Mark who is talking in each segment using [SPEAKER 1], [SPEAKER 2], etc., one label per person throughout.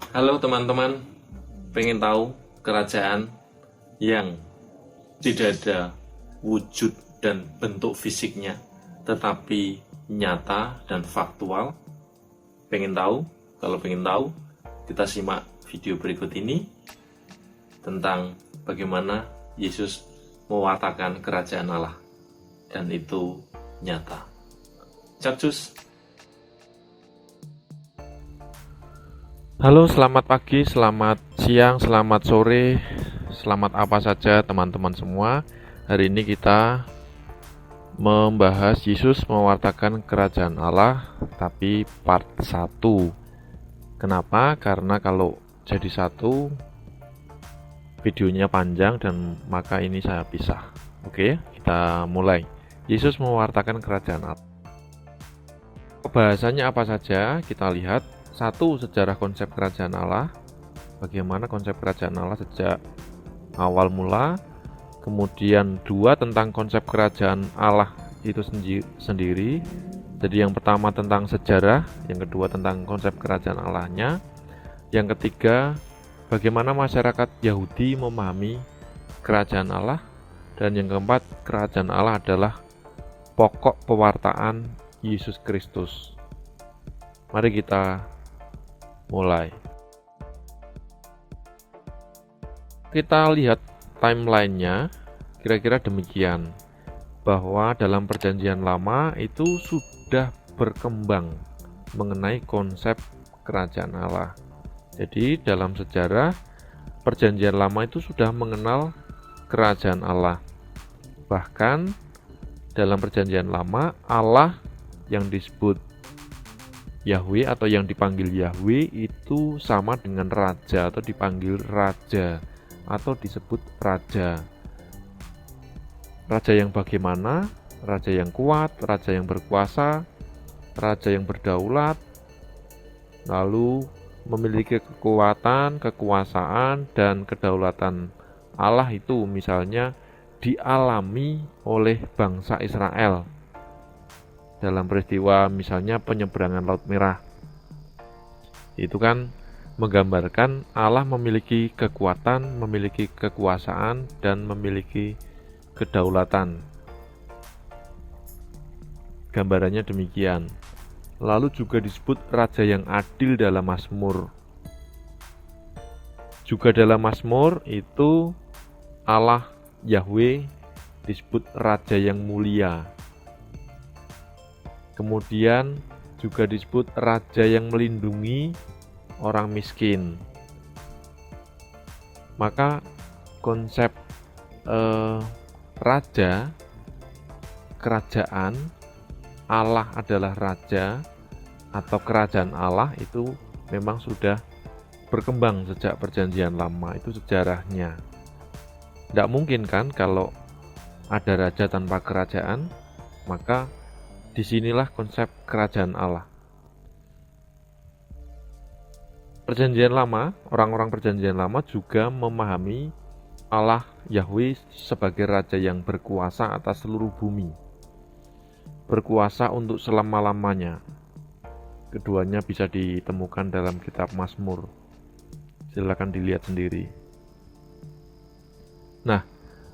[SPEAKER 1] Halo teman-teman, pengen tahu kerajaan yang tidak ada wujud dan bentuk fisiknya, tetapi nyata dan faktual? Pengen tahu? Kalau pengen tahu, kita simak video berikut ini tentang bagaimana Yesus mewartakan kerajaan Allah, dan itu nyata. Capcus.
[SPEAKER 2] Halo, selamat pagi, selamat siang, selamat sore, selamat apa saja teman-teman semua. Hari ini kita membahas Yesus mewartakan kerajaan Allah, tapi part 1. Kenapa? Karena kalau jadi satu, videonya panjang dan maka ini saya pisah. Oke, kita mulai. Yesus mewartakan kerajaan Allah. Bahasannya apa saja? Kita lihat. Satu, sejarah konsep kerajaan Allah. Bagaimana konsep kerajaan Allah sejak awal mula. Kemudian 2, tentang konsep kerajaan Allah itu sendiri. Jadi yang pertama tentang sejarah, yang kedua tentang konsep kerajaan Allahnya. Yang ketiga, bagaimana masyarakat Yahudi memahami kerajaan Allah. Dan yang keempat, kerajaan Allah adalah pokok pewartaan Yesus Kristus. Mari kita mulai. Kita lihat timelinenya, kira-kira demikian, bahwa dalam perjanjian lama itu sudah berkembang mengenai konsep kerajaan Allah. Jadi dalam sejarah perjanjian lama itu sudah mengenal kerajaan Allah. Bahkan dalam perjanjian lama Allah yang disebut Yahweh atau yang dipanggil Yahweh itu sama dengan raja atau dipanggil raja atau disebut raja. Raja yang bagaimana? Raja yang kuat, raja yang berkuasa, raja yang berdaulat, lalu memiliki kekuatan, kekuasaan, dan kedaulatan Allah itu misalnya dialami oleh bangsa Israel dalam peristiwa misalnya penyeberangan Laut Merah. Itu kan menggambarkan Allah memiliki kekuatan, memiliki kekuasaan, dan memiliki kedaulatan. Gambarannya demikian. Lalu juga disebut raja yang adil dalam Mazmur. Juga dalam Mazmur itu Allah Yahweh disebut raja yang mulia. Kemudian juga disebut raja yang melindungi orang miskin. Maka konsep raja, kerajaan, Allah adalah raja, atau kerajaan Allah itu memang sudah berkembang sejak perjanjian lama, itu sejarahnya. Tidak mungkin kan kalau ada raja tanpa kerajaan, maka disinilah konsep kerajaan Allah. Perjanjian lama, orang-orang perjanjian lama juga memahami Allah Yahweh sebagai raja yang berkuasa atas seluruh bumi. Berkuasa untuk selama-lamanya. Keduanya bisa ditemukan dalam kitab Mazmur. Silakan dilihat sendiri. Nah,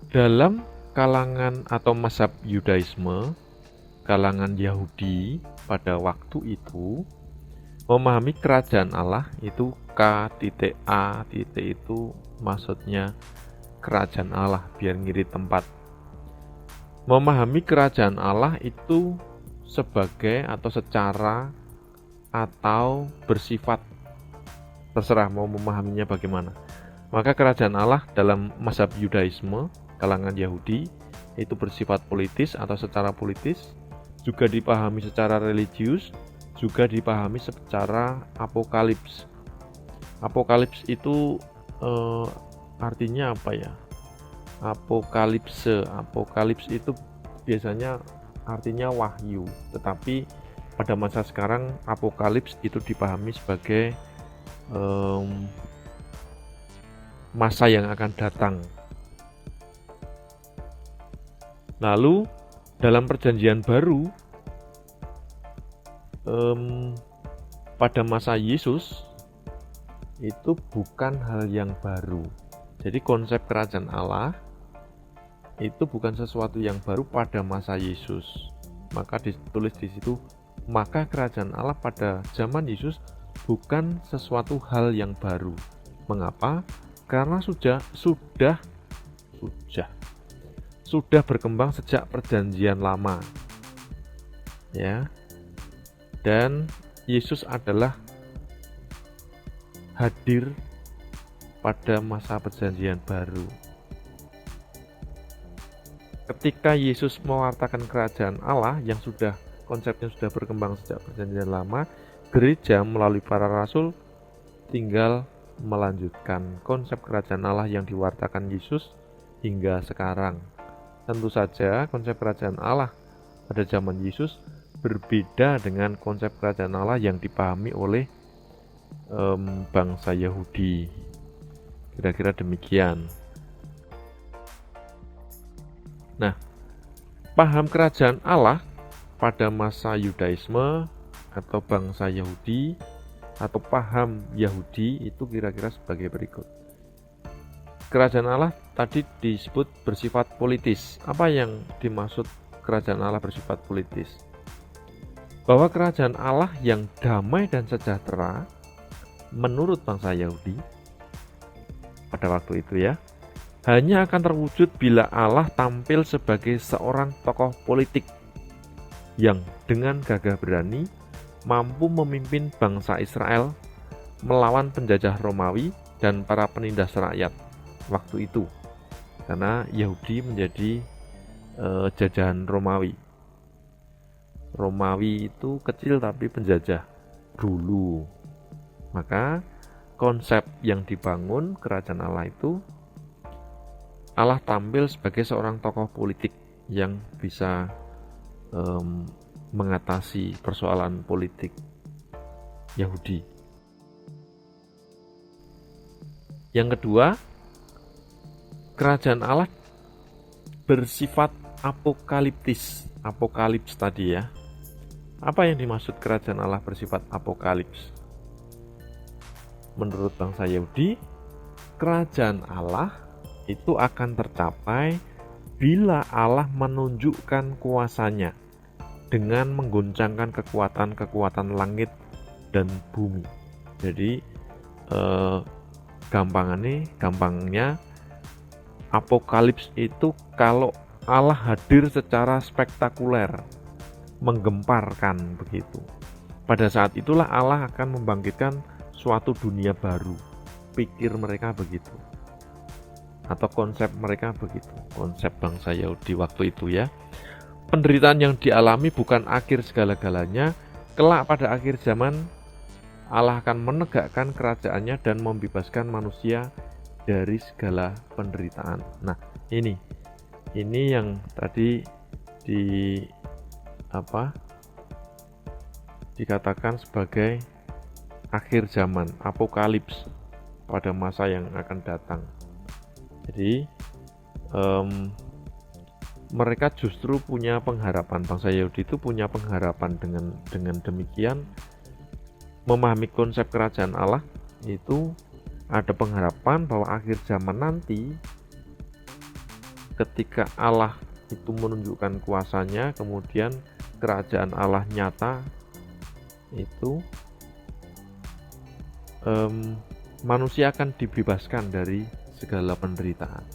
[SPEAKER 2] dalam kalangan atau mazhab Yudaisme, kalangan Yahudi pada waktu itu memahami kerajaan Allah itu K.A. itu maksudnya kerajaan Allah, biar ngirit tempat. Memahami kerajaan Allah itu sebagai atau secara atau bersifat, terserah mau memahaminya bagaimana. Maka kerajaan Allah dalam mazhab Yudaisme kalangan Yahudi itu bersifat politis atau secara politis, juga dipahami secara religius, juga dipahami secara apokalips. Apokalips itu artinya apa ya? Apokalips itu biasanya artinya wahyu, tetapi pada masa sekarang apokalips itu dipahami sebagai masa yang akan datang. Lalu dalam perjanjian baru pada masa Yesus itu bukan hal yang baru. Jadi konsep kerajaan Allah itu bukan sesuatu yang baru pada masa Yesus. Maka ditulis di situ, maka kerajaan Allah pada zaman Yesus bukan sesuatu hal yang baru. Mengapa? Karena sudah berkembang sejak perjanjian lama. Ya. Dan Yesus adalah hadir pada masa perjanjian baru. Ketika Yesus mewartakan kerajaan Allah yang konsepnya sudah berkembang sejak perjanjian lama, gereja melalui para rasul tinggal melanjutkan konsep kerajaan Allah yang diwartakan Yesus hingga sekarang. Tentu saja konsep kerajaan Allah pada zaman Yesus berbeda dengan konsep kerajaan Allah yang dipahami oleh bangsa Yahudi. Kira-kira demikian. Nah, paham kerajaan Allah pada masa Yudaisme atau bangsa Yahudi atau paham Yahudi itu kira-kira sebagai berikut. Kerajaan Allah tadi disebut bersifat politis. Apa yang dimaksud kerajaan Allah bersifat politis? Bahwa kerajaan Allah yang damai dan sejahtera menurut bangsa Yahudi pada waktu itu ya, hanya akan terwujud bila Allah tampil sebagai seorang tokoh politik yang dengan gagah berani mampu memimpin bangsa Israel melawan penjajah Romawi dan para penindas rakyat waktu itu. Karena Yahudi menjadi jajahan Romawi. Romawi itu kecil tapi penjajah dulu. Maka konsep yang dibangun kerajaan Allah itu, Allah tampil sebagai seorang tokoh politik yang bisa mengatasi persoalan politik Yahudi. Yang kedua, kerajaan Allah bersifat apokaliptis. Apokalips tadi ya. Apa yang dimaksud kerajaan Allah bersifat apokalips? Menurut bangsa Yahudi, kerajaan Allah itu akan tercapai bila Allah menunjukkan kuasanya dengan mengguncangkan kekuatan-kekuatan langit dan bumi. Jadi gampangnya apokalips itu kalau Allah hadir secara spektakuler, menggemparkan begitu. Pada saat itulah Allah akan membangkitkan suatu dunia baru. Pikir mereka begitu. Atau konsep mereka begitu, konsep bangsa Yahudi waktu itu ya. Penderitaan yang dialami bukan akhir segala-galanya. Kelak pada akhir zaman Allah akan menegakkan kerajaannya dan membebaskan manusia dari segala penderitaan. Nah, ini yang tadi dikatakan sebagai akhir zaman, apokalips pada masa yang akan datang. Jadi mereka justru punya pengharapan, bangsa Yahudi itu punya pengharapan dengan demikian memahami konsep kerajaan Allah itu ada pengharapan bahwa akhir zaman nanti ketika Allah itu menunjukkan kuasanya, kemudian kerajaan Allah nyata itu manusia akan dibebaskan dari segala penderitaan.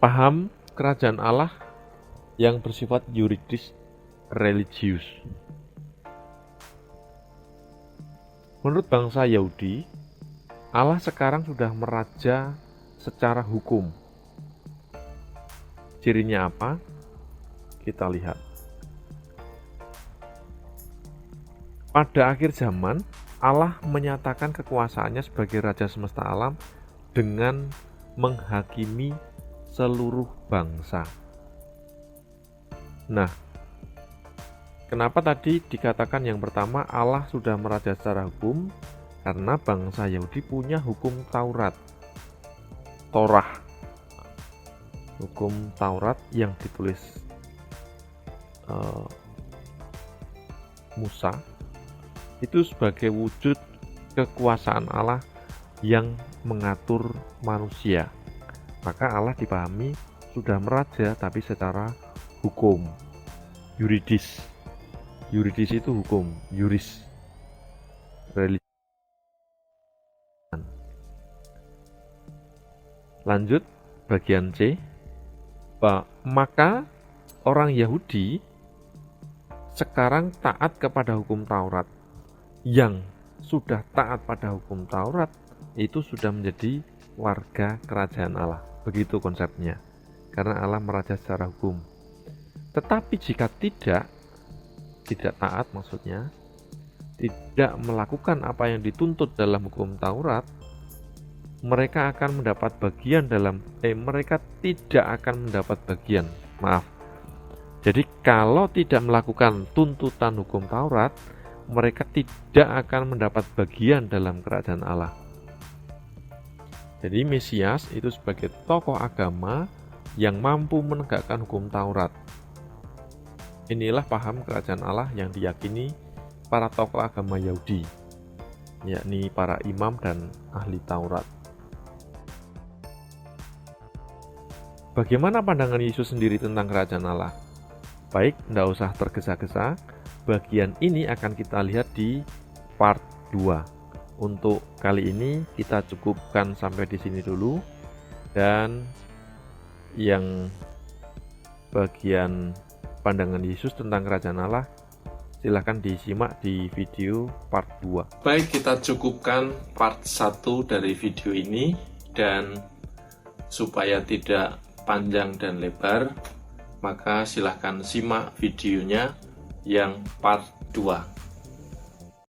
[SPEAKER 2] Paham kerajaan Allah yang bersifat yuridis religius. Menurut bangsa Yahudi, Allah sekarang sudah meraja secara hukum. Cirinya apa? Kita lihat. Pada akhir zaman, Allah menyatakan kekuasaannya sebagai Raja semesta alam dengan menghakimi seluruh bangsa. Nah, kenapa tadi dikatakan yang pertama Allah sudah meraja secara hukum? Karena bangsa Yahudi punya hukum Taurat, Torah, hukum Taurat yang ditulis Musa itu sebagai wujud kekuasaan Allah yang mengatur manusia. Maka Allah dipahami sudah meraja tapi secara hukum, yuridis. Yuridis itu hukum, yuris, religi. Lanjut bagian C. Maka orang Yahudi sekarang taat kepada hukum Taurat. Yang sudah taat pada hukum Taurat itu sudah menjadi warga kerajaan Allah. Begitu konsepnya. Karena Allah meraja secara hukum. Tetapi jika tidak taat maksudnya, tidak melakukan apa yang dituntut dalam hukum Taurat, mereka akan mendapat bagian mereka tidak akan mendapat bagian. Maaf. Jadi kalau tidak melakukan tuntutan hukum Taurat, mereka tidak akan mendapat bagian dalam kerajaan Allah. Jadi Mesias itu sebagai tokoh agama yang mampu menegakkan hukum Taurat. Inilah paham kerajaan Allah yang diyakini para tokoh agama Yahudi, yakni para imam dan ahli Taurat. Bagaimana pandangan Yesus sendiri tentang kerajaan Allah? Baik, tidak usah tergesa-gesa. Bagian ini akan kita lihat di part 2. Untuk kali ini kita cukupkan sampai di sini dulu. Dan yang bagian pandangan Yesus tentang kerajaan Allah silahkan disimak di video part 2.
[SPEAKER 1] Baik, kita cukupkan part 1 dari video ini, dan supaya tidak panjang dan lebar, maka silahkan simak videonya yang part 2.